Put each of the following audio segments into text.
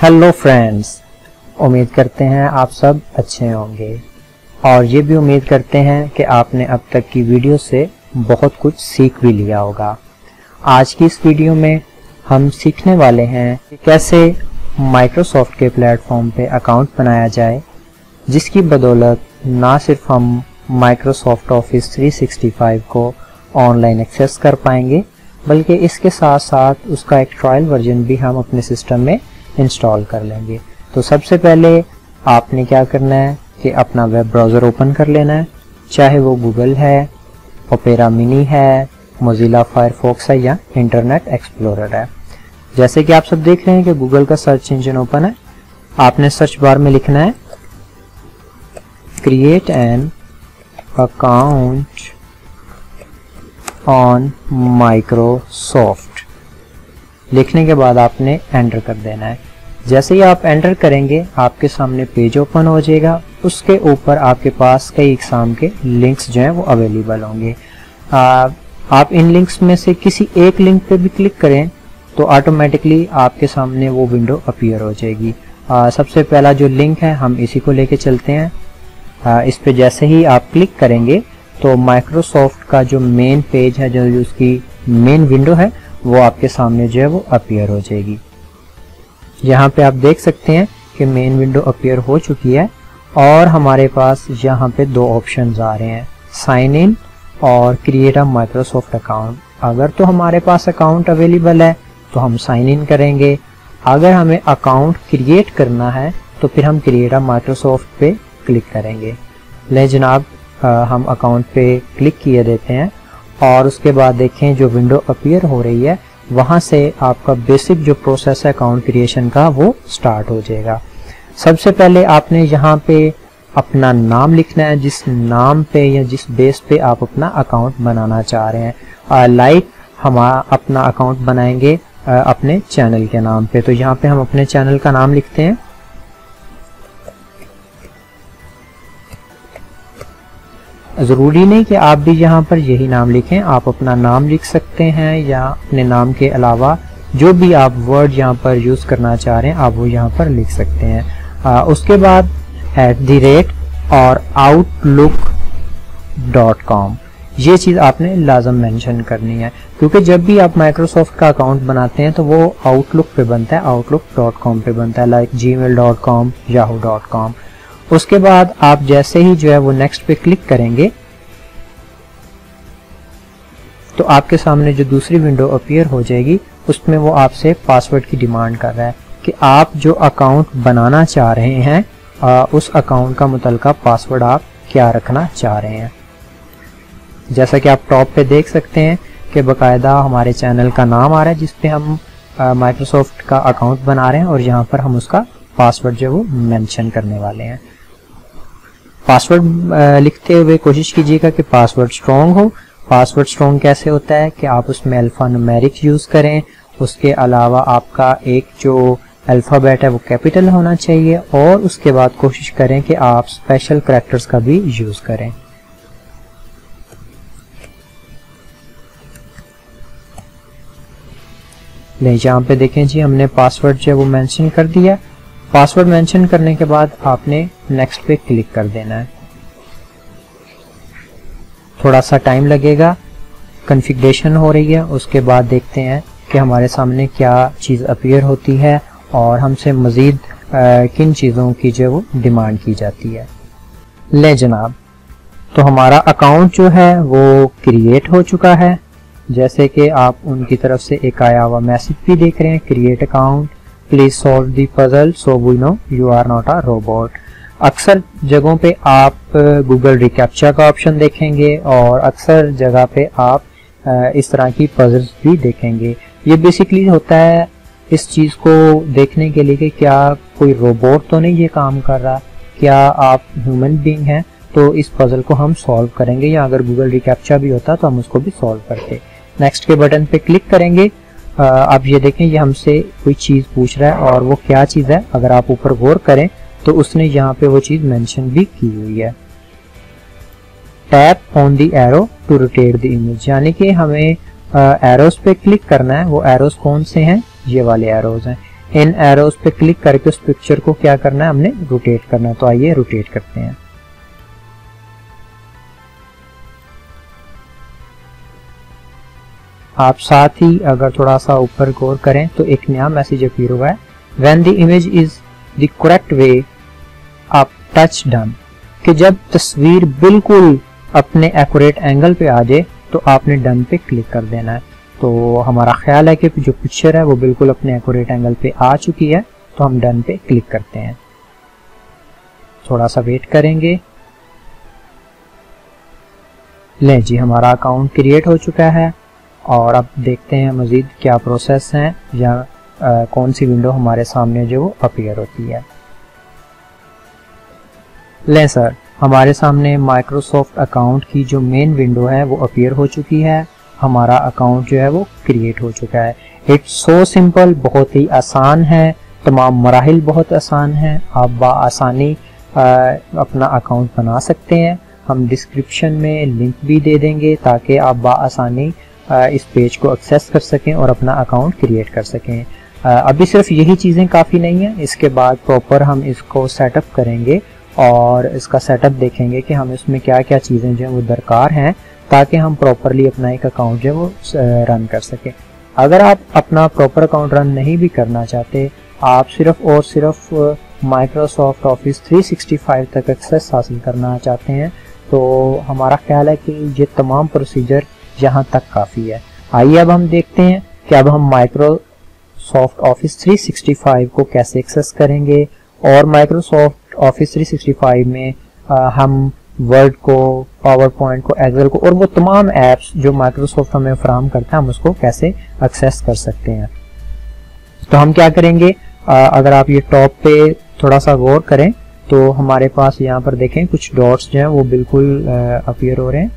Hello friends, उम्मीद करते हैं आप सब अच्छे होंगे और ये भी उम्मीद करते हैं कि आपने अब तक की वीडियो से बहुत कुछ सीख भी लिया होगा। आज की इस वीडियो में हम सीखने वाले हैं कि कैसे माइक्रोसॉफ्ट के प्लेटफॉर्म पे अकाउंट बनाया जाए, जिसकी बदौलत ना सिर्फ हम माइक्रोसॉफ्ट ऑफिस 365 को ऑनलाइन एक्सेस कर पाएंगे, बल्कि इसके साथ साथ उसका एक ट्रायल वर्जन भी हम अपने सिस्टम में इंस्टॉल कर लेंगे। तो सबसे पहले आपने क्या करना है कि अपना वेब ब्राउज़र ओपन कर लेना है, चाहे वो गूगल है, ओपेरा मिनी है, मोजिला फायरफॉक्स है या इंटरनेट एक्सप्लोरर है। जैसे कि आप सब देख रहे हैं कि गूगल का सर्च इंजन ओपन है। आपने सर्च बार में लिखना है create an account on Microsoft. लिखने के बाद आपने एंटर कर देना है। जैसे ही आप एंटर करेंगे आपके सामने पेज ओपन हो जाएगा। उसके ऊपर आपके पास कई एग्जाम के लिंक्स जो हैं वो अवेलेबल होंगे। आप इन लिंक्स में से किसी एक लिंक पे भी क्लिक करें तो ऑटोमेटिकली आपके सामने वो विंडो अपीयर हो जाएगी। सबसे पहला जो लिंक है हम इसी को लेके चलते हैं। इस पे जैसे ही आप क्लिक करेंगे तो माइक्रोसॉफ्ट का जो मेन पेज है, जो उसकी मेन विंडो है, वो आपके सामने जो है वो अपीयर हो जाएगी। यहाँ पे आप देख सकते हैं कि मेन विंडो अपीयर हो चुकी है और हमारे पास यहाँ पे दो ऑप्शंस आ रहे हैं, साइन इन और क्रिएट अ माइक्रोसॉफ्ट अकाउंट। अगर तो हमारे पास अकाउंट अवेलेबल है तो हम साइन इन करेंगे। अगर हमें अकाउंट क्रिएट करना है तो फिर हम क्रिएट अ माइक्रोसॉफ्ट पे क्लिक करेंगे। ले जनाब, हम अकाउंट पे क्लिक किए देते हैं और उसके बाद देखें जो विंडो अपीयर हो रही है वहाँ से आपका बेसिक जो प्रोसेस है अकाउंट क्रिएशन का वो स्टार्ट हो जाएगा। सबसे पहले आपने यहाँ पे अपना नाम लिखना है, जिस नाम पे या जिस बेस पे आप अपना अकाउंट बनाना चाह रहे हैं। लाइक हम अपना अकाउंट बनाएंगे अपने चैनल के नाम पे, तो यहाँ पे हम अपने चैनल का नाम लिखते हैं। ज़रूरी नहीं कि आप भी यहाँ पर यही नाम लिखें, आप अपना नाम लिख सकते हैं या अपने नाम के अलावा जो भी आप वर्ड यहाँ पर यूज़ करना चाह रहे हैं आप वो यहाँ पर लिख सकते हैं। उसके बाद @ और outlook.com ये चीज़ आपने लाजम मेंशन करनी है, क्योंकि जब भी आप माइक्रोसॉफ्ट का अकाउंट बनाते हैं तो वो आउटलुक पे बनता है, outlook.com पे बनता है, लाइक gmail.com, yahoo.com। उसके बाद आप जैसे ही जो है वो नेक्स्ट पे क्लिक करेंगे तो आपके सामने जो दूसरी विंडो अपीयर हो जाएगी, उसमें वो आपसे पासवर्ड की डिमांड कर रहा है कि आप जो अकाउंट बनाना चाह रहे हैं उस अकाउंट का मुतलका पासवर्ड आप क्या रखना चाह रहे हैं। जैसा कि आप टॉप पे देख सकते हैं कि बाकायदा हमारे चैनल का नाम आ रहा है जिसपे हम माइक्रोसॉफ्ट का अकाउंट बना रहे हैं और यहाँ पर हम उसका पासवर्ड जो है वो मेंशन करने वाले हैं। पासवर्ड लिखते हुए कोशिश कीजिएगा कि पासवर्ड स्ट्रॉन्ग हो। पासवर्ड स्ट्रॉन्ग कैसे होता है कि आप उसमें अल्फा न्यूमेरिक यूज़ करें, उसके अलावा आपका एक जो अल्फ़ाबेट है वो कैपिटल होना चाहिए और उसके बाद कोशिश करें कि आप स्पेशल करैक्टर्स का भी यूज़ करें। ले यहाँ पे देखें जी, हमने पासवर्ड जो है वो मेंशन कर दिया। पासवर्ड मेंशन करने के बाद आपने नेक्स्ट पे क्लिक कर देना है। थोड़ा सा टाइम लगेगा, कॉन्फ़िगरेशन हो रही है। उसके बाद देखते हैं कि हमारे सामने क्या चीज़ अपीयर होती है और हमसे मज़ीद किन चीज़ों की जो वो डिमांड की जाती है। ले जनाब, तो हमारा अकाउंट जो है वो क्रिएट हो चुका है। जैसे कि आप उनकी तरफ से एक आया हुआ मैसेज भी देख रहे हैं, create account, please solve the puzzle so we know you are not a robot. अक्सर जगहों पे आप गूगल रिकैप्चा का ऑप्शन देखेंगे और अक्सर जगह पे आप इस तरह की पजल्स भी देखेंगे। ये बेसिकली होता है इस चीज़ को देखने के लिए कि क्या कोई रोबोट तो नहीं ये काम कर रहा, क्या आप ह्यूमन बीइंग हैं, तो इस पजल को हम सॉल्व करेंगे, या अगर गूगल रिकैप्चा भी होता तो हम उसको भी सॉल्व करते। नेक्स्ट के बटन पे क्लिक करेंगे। आप ये देखें ये हमसे कोई चीज़ पूछ रहा है और वो क्या चीज़ है, अगर आप ऊपर गौर करें तो उसने यहाँ पे वो चीज़ मेंशन भी की हुई है। Tap on the arrow to rotate the image, यानी कि हमें एरोस पे क्लिक करना है। वो एरोस कौन से हैं, ये वाले एरोज हैं। इन एरोस पे क्लिक करके उस पिक्चर को क्या करना है, हमने रोटेट करना है। तो आइए रोटेट करते हैं। आप साथ ही अगर थोड़ा सा ऊपर गौर करें तो एक नया मैसेज अपीयर हुआ है, when the image is the correct way up touch done, कि जब तस्वीर बिल्कुल अपने एक्यूरेट एंगल पे आ जाए तो आपने डन पे क्लिक कर देना है। तो हमारा ख्याल है कि जो पिक्चर है वो बिल्कुल अपने एक्यूरेट एंगल पे आ चुकी है, तो हम डन पे क्लिक करते हैं। थोड़ा सा वेट करेंगे। लें जी, हमारा अकाउंट क्रिएट हो चुका है और अब देखते हैं मजीद क्या प्रोसेस है या कौन सी विंडो हमारे सामने जो वो अपीयर होती है। लें सर, हमारे सामने माइक्रोसॉफ्ट अकाउंट की जो मेन विंडो है वो अपीयर हो चुकी है। हमारा अकाउंट जो है वो क्रिएट हो चुका है। इट्स सो सिंपल, बहुत ही आसान है, तमाम मराहिल बहुत आसान है। आप बआसानी अपना अकाउंट बना सकते हैं। हम डिस्क्रिप्शन में लिंक भी दे देंगे ताकि आप बआसानी इस पेज को एक्सेस कर सकें और अपना अकाउंट क्रिएट कर सकें। अभी सिर्फ यही चीज़ें काफ़ी नहीं है, इसके बाद प्रॉपर हम इसको सेटअप करेंगे और इसका सेटअप देखेंगे कि हम इसमें क्या क्या चीज़ें जो हैं वो दरकार हैं ताकि हम प्रॉपरली अपना एक अकाउंट जो है वो रन कर सकें। अगर आप अपना प्रॉपर अकाउंट रन नहीं भी करना चाहते, आप सिर्फ और सिर्फ माइक्रोसॉफ्ट ऑफिस 365 तक एक्सेस हासिल करना चाहते हैं, तो हमारा ख्याल है कि ये तमाम प्रोसीजर यहाँ तक काफ़ी है। आइए अब हम देखते हैं कि अब हम माइक्रोसॉफ्ट ऑफिस 365 को कैसे एक्सेस करेंगे और माइक्रोसॉफ्ट ऑफिस 365 में हम वर्ड को, पावर पॉइंट को, एक्सेल को और वो तमाम ऐप्स जो माइक्रोसॉफ्ट हमें फराहम करता है हम उसको कैसे एक्सेस कर सकते हैं। तो हम क्या करेंगे, अगर आप ये टॉप पे थोड़ा सा गौर करें तो हमारे पास यहाँ पर देखें कुछ डॉट्स जो हैं वो बिल्कुल अपीयर हो रहे हैं।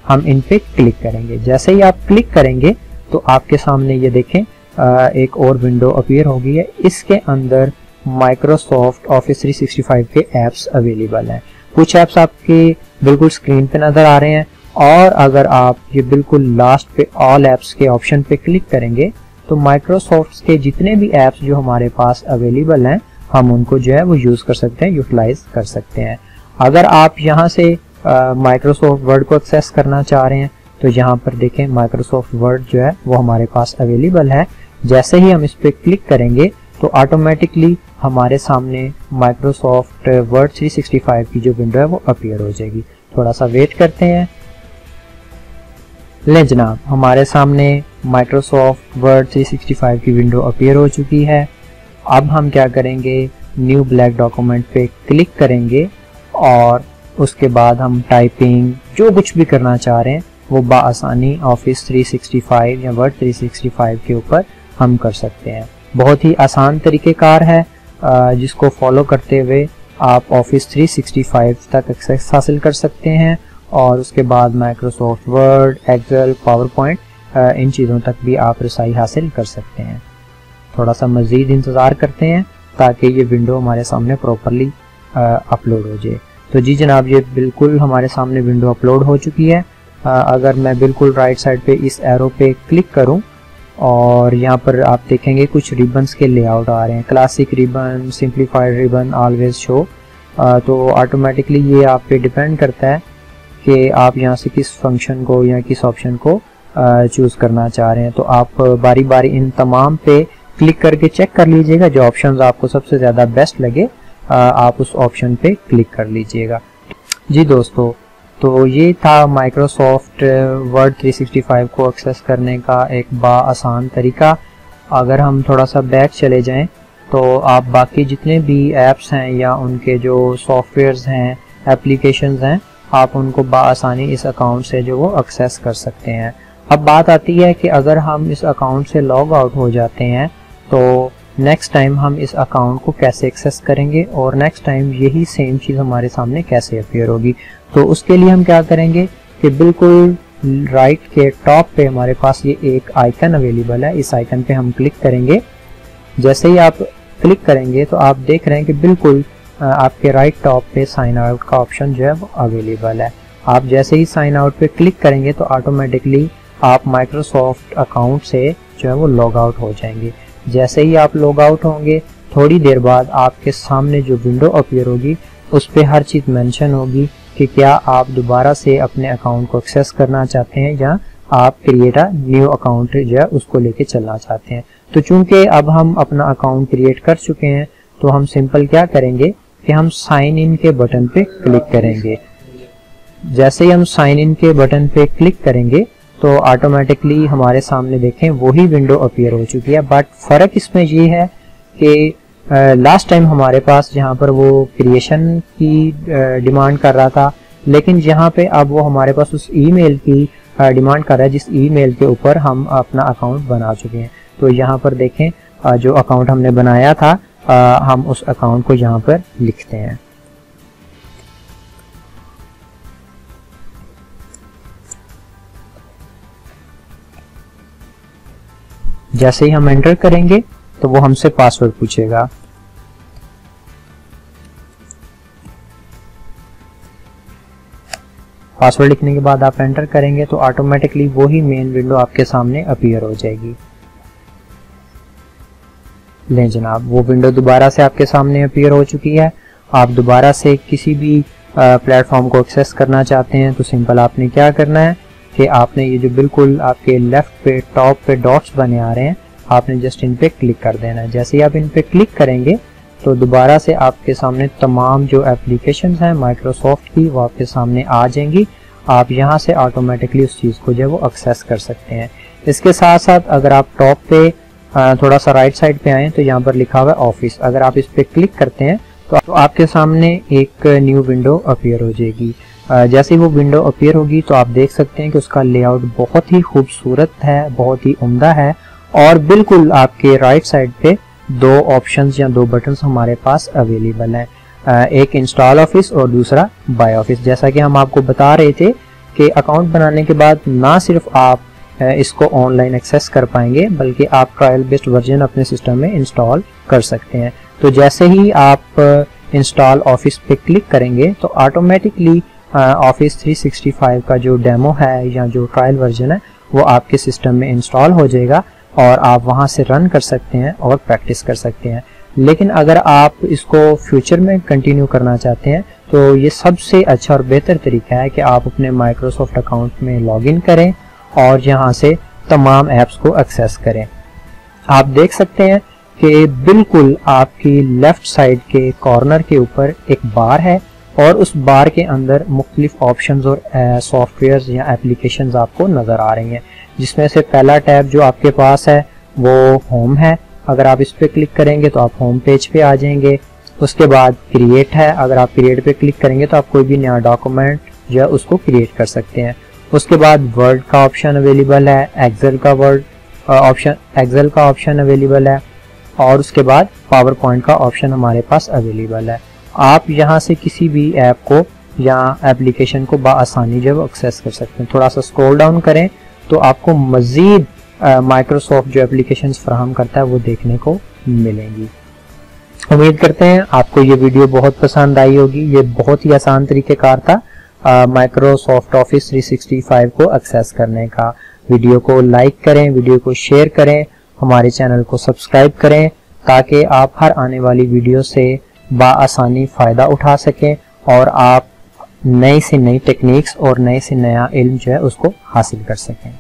हम इन पे क्लिक करेंगे। जैसे ही आप क्लिक करेंगे तो आपके सामने ये देखें एक और विंडो अपीयर हो गई है। इसके अंदर माइक्रोसॉफ्ट ऑफिस 365 के ऐप्स अवेलेबल हैं। कुछ ऐप्स आपके बिल्कुल स्क्रीन पे नजर आ रहे हैं और अगर आप ये बिल्कुल लास्ट पे ऑल ऐप्स के ऑप्शन पे क्लिक करेंगे तो माइक्रोसॉफ्ट के जितने भी ऐप्स जो हमारे पास अवेलेबल हैं हम उनको जो है वो यूज कर सकते हैं, यूटिलाइज कर सकते हैं। अगर आप यहाँ से माइक्रोसॉफ्ट वर्ड को एक्सेस करना चाह रहे हैं तो यहाँ पर देखें माइक्रोसॉफ्ट वर्ड जो है वो हमारे पास अवेलेबल है। जैसे ही हम इस पे क्लिक करेंगे तो ऑटोमेटिकली हमारे सामने माइक्रोसॉफ्ट वर्ड 365 की जो विंडो है वो अपीयर हो जाएगी। थोड़ा सा वेट करते हैं। ले जनाब, हमारे सामने माइक्रोसॉफ्ट वर्ड 365 की विंडो अपीयर हो चुकी है। अब हम क्या करेंगे, न्यू ब्लैंक डॉक्यूमेंट पे क्लिक करेंगे और उसके बाद हम टाइपिंग जो कुछ भी करना चाह रहे हैं वो बआसानी ऑफिस 365 या वर्ड 365 के ऊपर हम कर सकते हैं। बहुत ही आसान तरीक़ेकार है जिसको फॉलो करते हुए आप ऑफिस 365 तक एक्सेस हासिल कर सकते हैं और उसके बाद Microsoft Word, Excel, PowerPoint इन चीज़ों तक भी आप रसाई हासिल कर सकते हैं। थोड़ा सा मज़ीद इंतज़ार करते हैं ताकि ये विंडो हमारे सामने प्रॉपरली अपलोड हो जाए। तो जी जनाब, ये बिल्कुल हमारे सामने विंडो अपलोड हो चुकी है। अगर मैं बिल्कुल राइट साइड पे इस एरो पे क्लिक करूं और यहाँ पर आप देखेंगे कुछ रिबन्स के लेआउट आ रहे हैं, classic ribbon, simplified ribbon, always show. तो ऑटोमेटिकली ये आप पे डिपेंड करता है कि आप यहाँ से किस फंक्शन को या किस ऑप्शन को चूज़ करना चाह रहे हैं। तो आप बारी बारी इन तमाम पे क्लिक करके चेक कर लीजिएगा, जो ऑप्शंस आपको सबसे ज़्यादा बेस्ट लगे आप उस ऑप्शन पे क्लिक कर लीजिएगा। जी दोस्तों, तो ये था माइक्रोसॉफ्ट वर्ड 365 को एक्सेस करने का एक आसान तरीका। अगर हम थोड़ा सा बैक चले जाएं तो आप बाकी जितने भी ऐप्स हैं या उनके जो सॉफ्टवेयर्स हैं, एप्लीकेशंस हैं, आप उनको बआसानी इस अकाउंट से जो वो एक्सेस कर सकते हैं। अब बात आती है कि अगर हम इस अकाउंट से लॉग आउट हो जाते हैं तो नेक्स्ट टाइम हम इस अकाउंट को कैसे एक्सेस करेंगे और नेक्स्ट टाइम यही सेम चीज़ हमारे सामने कैसे अपीयर होगी। तो उसके लिए हम क्या करेंगे कि बिल्कुल राइट के टॉप पे हमारे पास ये एक आइकन अवेलेबल है, इस आइकन पे हम क्लिक करेंगे। जैसे ही आप क्लिक करेंगे तो आप देख रहे हैं कि बिल्कुल आपके राइट टॉप पे साइन आउट का ऑप्शन जो है वो अवेलेबल है। आप जैसे ही साइन आउट पे क्लिक करेंगे तो ऑटोमेटिकली आप माइक्रोसॉफ्ट अकाउंट से जो है वो लॉग आउट हो जाएंगे। जैसे ही आप लॉग आउट होंगे थोड़ी देर बाद आपके सामने जो विंडो अपीयर होगी उस पे हर चीज़ मेंशन होगी कि क्या आप दोबारा से अपने अकाउंट को एक्सेस करना चाहते हैं या आप क्रिएट अ न्यू अकाउंट जो है उसको लेके चलना चाहते हैं। तो चूंकि अब हम अपना अकाउंट क्रिएट कर चुके हैं तो हम सिंपल क्या करेंगे कि हम साइन इन के बटन पे क्लिक करेंगे। जैसे ही हम साइन इन के बटन पे क्लिक करेंगे तो ऑटोमेटिकली हमारे सामने देखें वही विंडो अपीयर हो चुकी है। बट फ़र्क इसमें ये है कि लास्ट टाइम हमारे पास जहाँ पर वो क्रिएशन की डिमांड कर रहा था, लेकिन यहाँ पे अब वो हमारे पास उस ईमेल की डिमांड कर रहा है जिस ईमेल के ऊपर हम अपना अकाउंट बना चुके हैं। तो यहाँ पर देखें जो अकाउंट हमने बनाया था हम उस अकाउंट को यहाँ पर लिखते हैं। जैसे ही हम एंटर करेंगे तो वो हमसे पासवर्ड पूछेगा। पासवर्ड लिखने के बाद आप एंटर करेंगे तो ऑटोमेटिकली वही मेन विंडो आपके सामने अपीयर हो जाएगी। लें जनाब, वो विंडो दोबारा से आपके सामने अपीयर हो चुकी है। आप दोबारा से किसी भी प्लेटफॉर्म को एक्सेस करना चाहते हैं तो सिंपल आपने क्या करना है कि आपने ये जो बिल्कुल आपके लेफ्ट पे टॉप पे डॉट्स बने आ रहे हैं आपने जस्ट इन पे क्लिक कर देना है। जैसे ही आप इन पे क्लिक करेंगे तो दोबारा से आपके सामने तमाम जो एप्लीकेशंस हैं माइक्रोसॉफ्ट की वो आपके सामने आ जाएंगी। आप यहाँ से ऑटोमेटिकली उस चीज़ को जो है वो एक्सेस कर सकते हैं। इसके साथ साथ अगर आप टॉप पे थोड़ा सा राइट साइड पे आए तो यहाँ पर लिखा हुआ है ऑफिस, अगर आप इस पे क्लिक करते हैं तो आपके सामने एक न्यू विंडो अपीयर हो जाएगी। जैसे ही वो विंडो अपीयर होगी तो आप देख सकते हैं कि उसका लेआउट बहुत ही खूबसूरत है, बहुत ही उम्दा है और बिल्कुल आपके राइट साइड पे दो ऑप्शंस या दो बटन्स हमारे पास अवेलेबल हैं, एक इंस्टॉल ऑफिस और दूसरा बाय ऑफिस। जैसा कि हम आपको बता रहे थे कि अकाउंट बनाने के बाद ना सिर्फ आप इसको ऑनलाइन एक्सेस कर पाएंगे बल्कि आप ट्रायल बेस्ड वर्जन अपने सिस्टम में इंस्टॉल कर सकते हैं। तो जैसे ही आप इंस्टॉल ऑफिस पे क्लिक करेंगे तो ऑटोमेटिकली ऑफिस 365 का जो डेमो है या जो ट्रायल वर्जन है वो आपके सिस्टम में इंस्टॉल हो जाएगा और आप वहां से रन कर सकते हैं और प्रैक्टिस कर सकते हैं। लेकिन अगर आप इसको फ्यूचर में कंटिन्यू करना चाहते हैं तो ये सबसे अच्छा और बेहतर तरीका है कि आप अपने माइक्रोसॉफ्ट अकाउंट में लॉगिन करें और यहाँ से तमाम ऐप्स को एक्सेस करें। आप देख सकते हैं कि बिल्कुल आपकी लेफ्ट साइड के कॉर्नर के ऊपर एक बार है और उस बार के अंदर मुख्तलिफ ऑप्शंस और सॉफ्टवेयर्स या एप्लीकेशंस आपको नज़र आ रही हैं, जिसमें से पहला टैब जो आपके पास है वो होम है। अगर आप इस पर क्लिक करेंगे तो आप होम पेज पे आ जाएंगे। उसके बाद क्रिएट है, अगर आप क्रिएट पे क्लिक करेंगे तो आप कोई भी नया डॉक्यूमेंट जो है उसको क्रिएट कर सकते हैं। उसके बाद वर्ड का ऑप्शन अवेलेबल है, एक्सेल का ऑप्शन अवेलेबल है और उसके बाद पावर पॉइंट का ऑप्शन हमारे पास अवेलेबल है। आप यहाँ से किसी भी ऐप को या एप्लीकेशन को बआसानी जो है एक्सेस कर सकते हैं। थोड़ा सा स्क्रॉल डाउन करें तो आपको मजीद माइक्रोसॉफ्ट जो एप्लीकेशंस फराहम करता है वो देखने को मिलेंगी। उम्मीद करते हैं आपको ये वीडियो बहुत पसंद आई होगी। ये बहुत ही आसान तरीक़ेकार था माइक्रोसॉफ्ट ऑफिस 365 को एक्सेस करने का। वीडियो को लाइक करें, वीडियो को शेयर करें, हमारे चैनल को सब्सक्राइब करें ताकि आप हर आने वाली वीडियो से बआसानी फ़ायदा उठा सकें और आप नई से नई टेक्निक्स और नए से नया इल्म जो है उसको हासिल कर सकें।